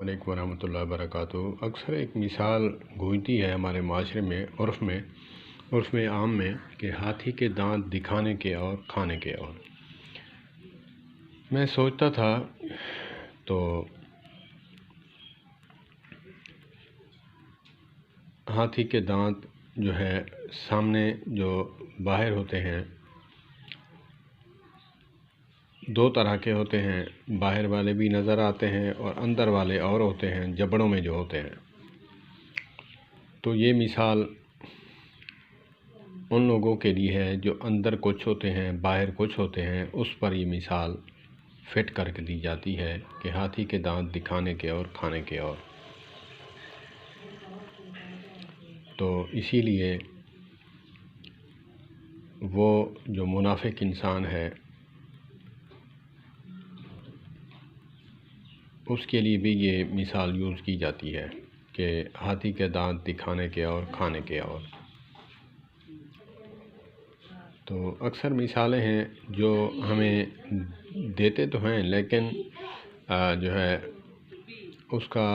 وعلیکم ورحمۃ اللہ وبرکاتہ۔ اکثر ایک مثال گونجتی ہے ہمارے معاشرے میں، عرف میں عام میں، کہ ہاتھی کے دانت دکھانے کے اور کھانے کے اور۔ میں سوچتا تھا تو ہاتھی کے دانت جو ہے سامنے جو باہر ہوتے ہیں دو طرح کے ہوتے ہیں، باہر والے بھی نظر آتے ہیں اور اندر والے اور ہوتے ہیں، جبڑوں میں جو ہوتے ہیں۔ تو یہ مثال ان لوگوں کے لیے ہے جو اندر کچھ ہوتے ہیں باہر کچھ ہوتے ہیں، اس پر یہ مثال فٹ کر کے دی جاتی ہے کہ ہاتھی کے دانت دکھانے کے اور کھانے کے اور۔ تو اسی لیے وہ جو منافق انسان ہے اس کے لیے بھی یہ مثال یوز کی جاتی ہے کہ ہاتھی کے دانت دکھانے کے اور کھانے کے اور۔ تو اکثر مثالیں ہیں جو ہمیں دیتے تو ہیں، لیکن جو ہے اس کا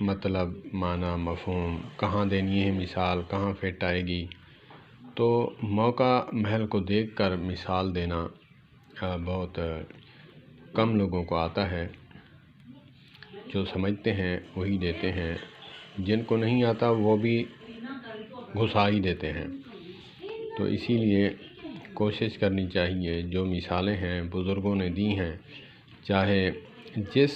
مطلب، معنی، مفہوم کہاں دینی ہے مثال، کہاں فٹ آئے گی، تو موقع محل کو دیکھ کر مثال دینا بہت کم لوگوں کو آتا ہے۔ جو سمجھتے ہیں وہی دیتے ہیں، جن کو نہیں آتا وہ بھی گھسا ہی دیتے ہیں۔ تو اسی لیے کوشش کرنی چاہیے، جو مثالیں ہیں بزرگوں نے دی ہیں، چاہے جس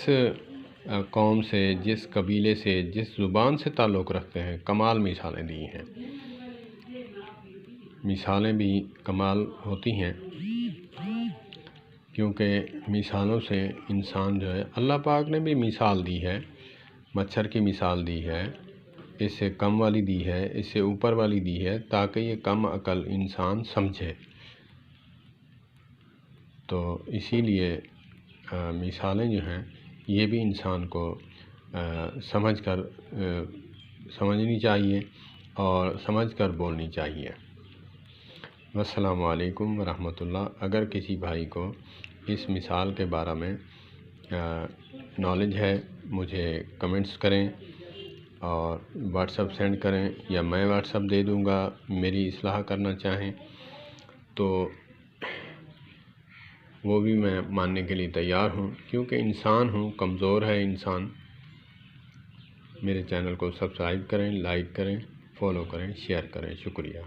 قوم سے، جس قبیلے سے، جس زبان سے تعلق رکھتے ہیں، کمال مثالیں دی ہیں۔ مثالیں بھی کمال ہوتی ہیں، کیونکہ مثالوں سے انسان جو ہے، اللہ پاک نے بھی مثال دی ہے، مچھر کی مثال دی ہے، اس سے کم والی دی ہے، اس سے اوپر والی دی ہے، تاکہ یہ کم عقل انسان سمجھے۔ تو اسی لیے مثالیں جو ہیں یہ بھی انسان کو سمجھنی چاہیے اور سمجھ کر بولنی چاہیے۔ السلام علیکم ورحمۃ اللہ۔ اگر کسی بھائی کو اس مثال کے بارے میں نالج ہے، مجھے کمنٹس کریں اور واٹس ایپ سینڈ کریں، یا میں واٹس ایپ دے دوں گا، میری اصلاح کرنا چاہیں تو وہ بھی میں ماننے کے لیے تیار ہوں، کیونکہ انسان ہوں، کمزور ہے انسان۔ میرے چینل کو سبسکرائب کریں، لائک کریں، فالو کریں، شیئر کریں۔ شکریہ۔